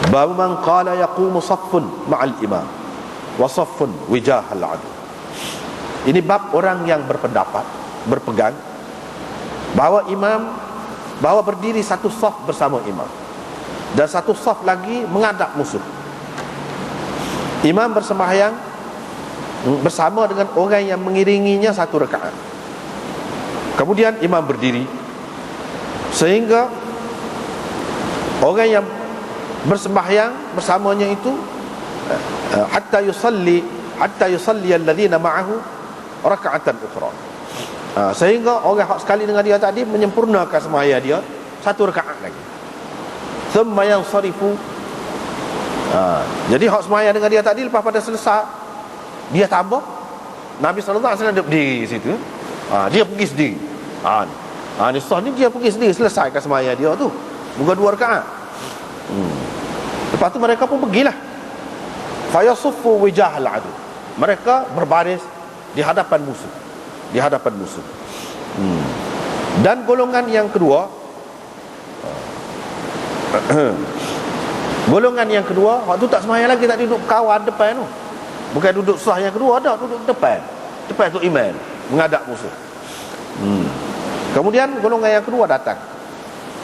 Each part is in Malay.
Bab man qala yaqumu saffun ma'al imam wa saffun wijahal adu. Ini bab orang yang berpendapat, berpegang bahawa berdiri satu saf bersama imam dan satu saf lagi menghadap musuh. Imam bersembahyang bersama dengan orang yang mengiringinya satu rakaat. Kemudian imam berdiri sehingga orang yang bersembahyang bersamanya itu hatta yusalli alladhina ma'ahu raka'atan ukhra, sehingga orang hak sekali dengan dia tadi menyempurnakan sembahyang dia satu rakaat lagi. Thumma yansarifu. Jadi hak sembahyang dengan dia tadi lepas pada selesai dia tambah, Nabi sallallahu alaihi wasallam duduk di situ, dia pergi sendiri. Ni sah ni dia pergi sendiri selesaikan sembahyang dia tu, bukan dua rakaat. Lepas tu mereka pun pergilah. Fayasuffu wijahal adu. Mereka berbaris di hadapan musuh. Dan golongan yang kedua waktu tak sembahyang lagi, tak duduk kawan depan tu. Bukan duduk sah yang kedua, ada duduk depan tu imam menghadap musuh. Kemudian golongan yang kedua datang.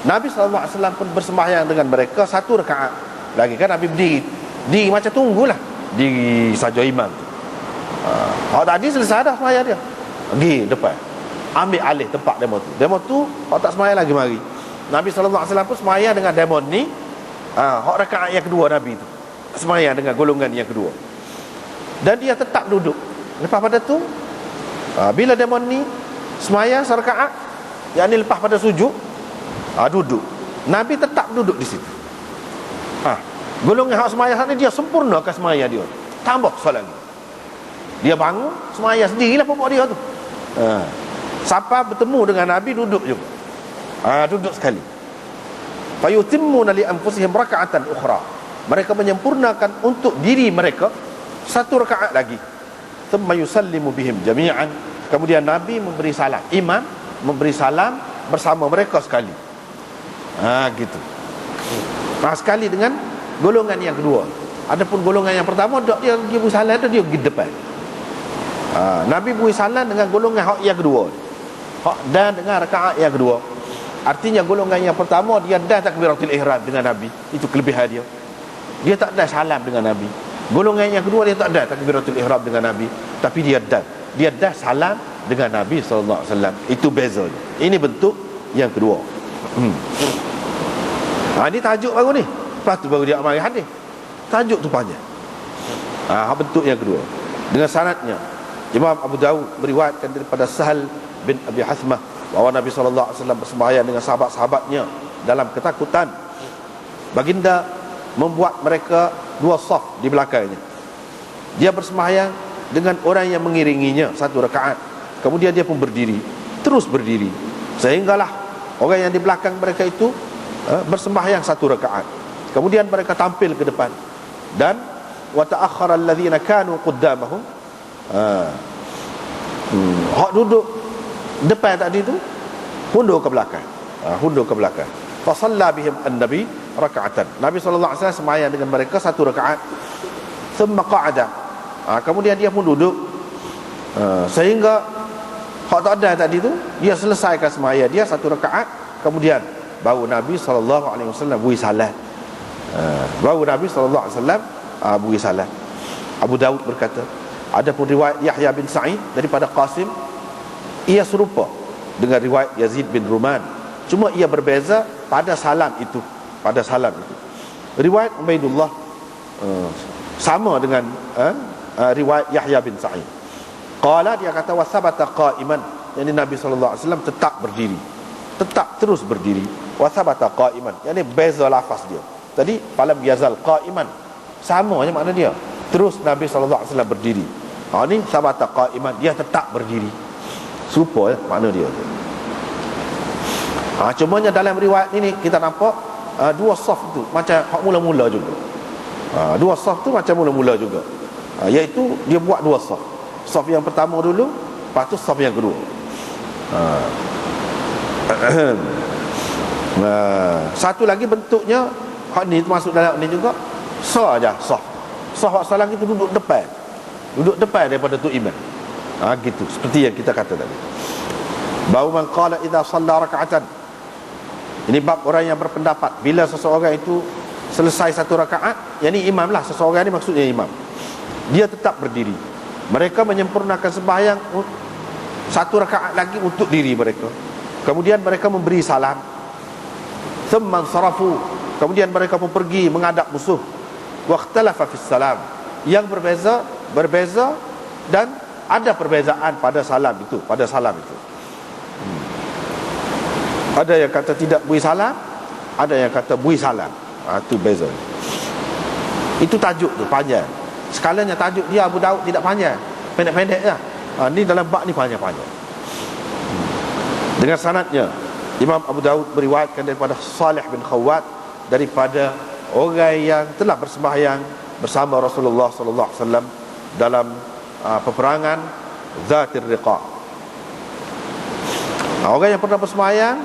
Nabi SAW pun bersembahyang dengan mereka satu rakaat lagi. Kan Nabi berdiri macam tunggulah, diri saja imam tu. Tadi selesai dah sembahyang dia, pergi depan ambil alih tempat demo tu tak sembahyang lagi mari. Nabi SAW pun sembahyang dengan demo ni, rakaat yang kedua Nabi tu sembahyang dengan golongan yang kedua, dan dia tetap duduk. Lepas pada tu bila demo ni sembahyang serakaat, yang ni lepas pada sujud, duduk. Nabi tetap duduk di situ. Golongan hak sembahyang ni dia sempurnakan sembahyang dia, tambah solat lagi. Dia bangun sembahyang sendirilah pokok dia tu. Siapa bertemu dengan Nabi duduk juga. Duduk sekali. Fayutimmuna li anfusihim raka'atan ukhra. Mereka menyempurnakan untuk diri mereka satu rakaat lagi. Thumma yusallimu bihim jami'an. Kemudian Nabi memberi salam, imam memberi salam bersama mereka sekali. Gitu. Sekali dengan golongan yang kedua. Adapun golongan yang pertama, dia beri salam tu dia pergi depan. Nabi beri salam dengan golongan hak yang kedua, dan dengan rakaat yang kedua. Artinya golongan yang pertama dia dah takbiratul ihram dengan Nabi, itu kelebihan dia. Dia tak ada salam dengan Nabi. Golongan yang kedua dia tak ada takbiratul ihram dengan Nabi, tapi dia dah salam dengan Nabi sallallahu alaihi wasallam. Itu bezanya. Ini bentuk yang kedua. Ini tajuk baru ni. Lepas tu baru dia amari hadis. Tajuk tu panjang. Bentuk yang kedua. Dengan sanadnya Imam Abu Dawud meriwayatkan daripada Sahal bin Abi Hathmah bahawa Nabi SAW bersembahyang dengan sahabat-sahabatnya dalam ketakutan. Baginda membuat mereka dua saf di belakangnya. Dia bersembahyang dengan orang yang mengiringinya satu rakaat. Kemudian dia pun berdiri, terus berdiri, sehinggalah orang yang di belakang mereka itu bersembahyang satu rakaat. Kemudian mereka tampil ke depan, dan wa ta'akhkhara alladhina kanu qaddamahum. Hak duduk depan tadi tu hundur ke belakang. Fa shalla bihim an-nabi raka'atan. Nabi sallallahu alaihi wasallam sembahyang dengan mereka satu rakaat. Thumma qa'ada. Kemudian dia pun duduk, sehingga hak tak ada tadi tu dia selesaikan sembahyang dia satu rakaat. Kemudian baru Nabi sallallahu alaihi wasallam beri salam. Beri salam. Abu Daud berkata, adapun riwayat Yahya bin Sa'id daripada Qasim, ia serupa dengan riwayat Yazid bin Ruman, cuma ia berbeza pada salam itu. Riwayat Ubaidullah sama dengan riwayat Yahya bin Sa'id. Qala, dia kata, wasabata qa'iman, yakni Nabi sallallahu alaihi wasallam tetap terus berdiri. Wasabata qa'iman, yakni beza lafaz dia. Tadi falam yazal qa'iman, sama je makna dia. Terus Nabi sallallahu alaihi wasallam berdiri. Ni sabata qa'iman, dia tetap berdiri. Serupa makna dia tu. Cumanya dalam riwayat ini kita nampak dua saf tu macam hak mula-mula juga. Dua saf tu macam mula-mula juga. Iaitu dia buat dua saf. Saf yang pertama dulu, lepas tu saf yang kedua. Satu lagi bentuknya Hak ni termasuk dalam ni juga. Sah aja, sah. Sah hak salam itu duduk depan. Duduk depan daripada tu imam. Gitu, seperti yang kita kata tadi. Bau man qala idza shalla raka'atan. Ini bab orang yang berpendapat bila seseorang itu selesai satu rakaat, yakni imam lah, seseorang ni maksudnya imam, dia tetap berdiri. Mereka menyempurnakan sembahyang satu rakaat lagi untuk diri mereka. Kemudian mereka memberi salam. Thumma sarafu. Kemudian mereka pun pergi menghadap musuh. Waqtalafa fis salam. Yang berbeza dan ada perbezaan pada salam itu, Ada yang kata tidak beri salam, ada yang kata beri salam. Itu beza. Itu tajuk tu panjang. Skalanya tajuk dia Abu Daud tidak panjang, pendek-pendek je. Ni dalam bab ni panjang-panjang. Dengan sanadnya Imam Abu Daud meriwayatkan daripada Salih bin Khawwat, daripada orang yang telah bersembahyang bersama Rasulullah sallallahu alaihi wasallam dalam peperangan Zatir Riqa. Orang yang pernah bersembahyang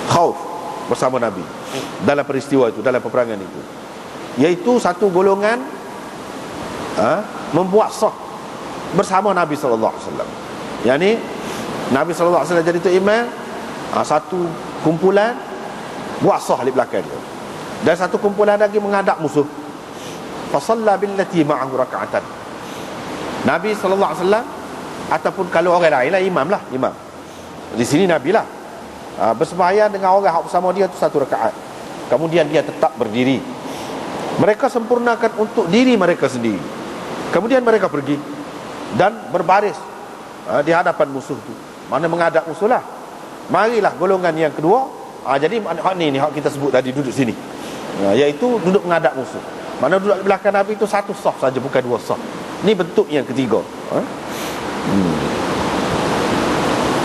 khauf bersama Nabi dalam peristiwa itu, dalam peperangan itu, iaitu satu golongan membuat saf bersama Nabi sallallahu alaihi wasallam. Yani Nabi sallallahu alaihi wasallam jadi tu imam, satu kumpulan buat saf di belakang dia, dan satu kumpulan lagi menghadap musuh. Fa shalla billati ma'ahu raka'atan. Nabi sallallahu alaihi wasallam, ataupun kalau orang lain lah, imam. Di sini Nabi lah bersembahyang dengan orang yang bersama dia tu satu rakaat. Kemudian dia tetap berdiri. Mereka sempurnakan untuk diri mereka sendiri. Kemudian mereka pergi dan berbaris di hadapan musuh tu. Mana menghadap musuh lah. Marilah golongan yang kedua. Jadi hak ni hak kita sebut tadi, duduk sini, iaitu duduk menghadap musuh. Mana duduk di belakang Nabi itu satu saf saja, bukan dua saf. Ni bentuk yang ketiga.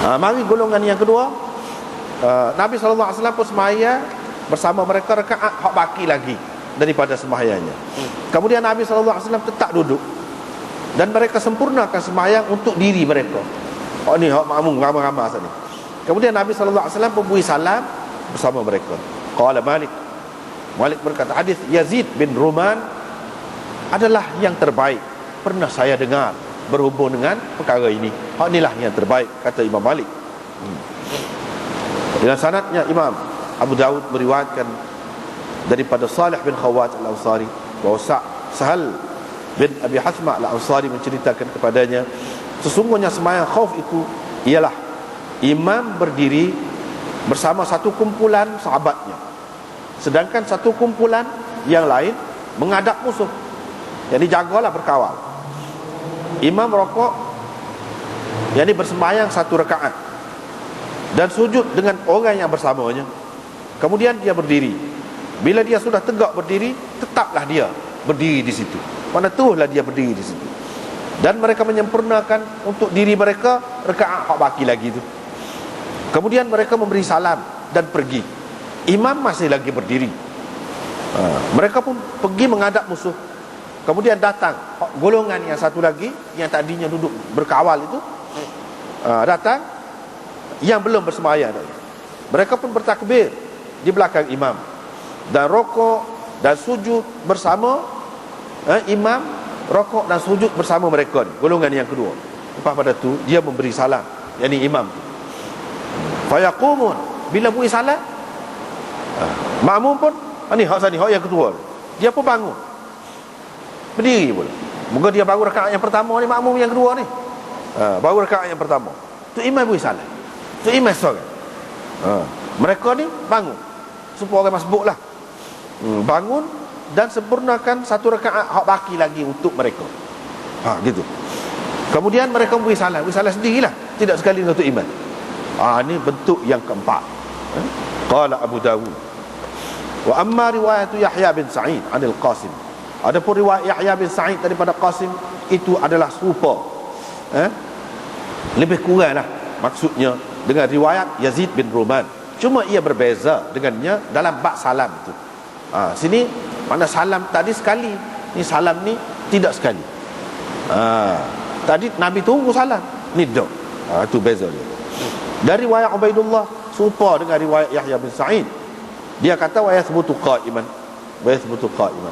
Mari golongan yang kedua. Nabi SAW pun sembahyang bersama mereka rakaat hak baki lagi daripada sembahyangnya. Kemudian Nabi SAW tetap duduk dan mereka sempurnakan sembahyang untuk diri mereka. Ni hak makmum ramai-ramai asal ni. Kemudian Nabi SAW pun beri salam bersama mereka. Qala Malik berkata, hadis Yazid bin Ruman adalah yang terbaik pernah saya dengar berhubung dengan perkara ini. Hak inilah yang terbaik, kata Imam Malik. Dengan sanadnya Imam Abu Daud meriwayatkan daripada Salih bin Khawwat al-Ansari, bahawa Sahal bin Abi Hasma al-Ansari menceritakan kepadanya, sesungguhnya sembahyang khauf itu ialah imam berdiri bersama satu kumpulan sahabatnya, sedangkan satu kumpulan yang lain menghadap musuh. Jadi jagalah, berkawal. Imam rokok, yang ini bersembahyang satu rakaat dan sujud dengan orang yang bersamanya. Kemudian dia berdiri. Bila dia sudah tegak berdiri, tetaplah dia berdiri di situ. Mana teruslah dia berdiri di situ. Dan mereka menyempurnakan untuk diri mereka rakaat hak baki lagi itu. Kemudian mereka memberi salam dan pergi. Imam masih lagi berdiri. Mereka pun pergi menghadap musuh. Kemudian datang golongan yang satu lagi, yang tadinya duduk berkawal itu, datang, yang belum bersembahyang. Mereka pun bertakbir di belakang imam dan rokok dan sujud bersama imam, rokok dan sujud bersama mereka, golongan yang kedua. Lepas pada tu dia memberi salam, yakni imam. Fayaqumun, bila beri salam, makmum pun ni hak yang kedua, dia pun bangun, berdiri pula. Moga dia baru rakaat yang pertama ni, makmum yang kedua ni baru rakaat yang pertama tu imam beri salam, tu imam seorang. Mereka ni bangun, supaya orang masbuk lah, bangun dan sempurnakan satu rakaat hak baki lagi untuk mereka. Gitu. Kemudian mereka beri salam sendirilah, tidak sekali untuk imam. Ini bentuk yang keempat. Qala Abu Dawud, wa amma riwayat Yahya bin Sa'id 'anil Qasim. Adapun riwayat Yahya bin Sa'id daripada Qasim itu adalah serupa, lebih kurang lah maksudnya dengan riwayat Yazid bin Ruman. Cuma ia berbeza dengannya dalam bab salam itu. Sini mana salam tadi sekali, ni salam ni tidak sekali. Tadi Nabi tunggu salam, ni dak. Itu beza dia. Dari riwayat Ubaidullah serupa dengan riwayat Yahya bin Sa'id. Dia kata wa yathbutu qa'iman. Wa yathbutu qa'iman.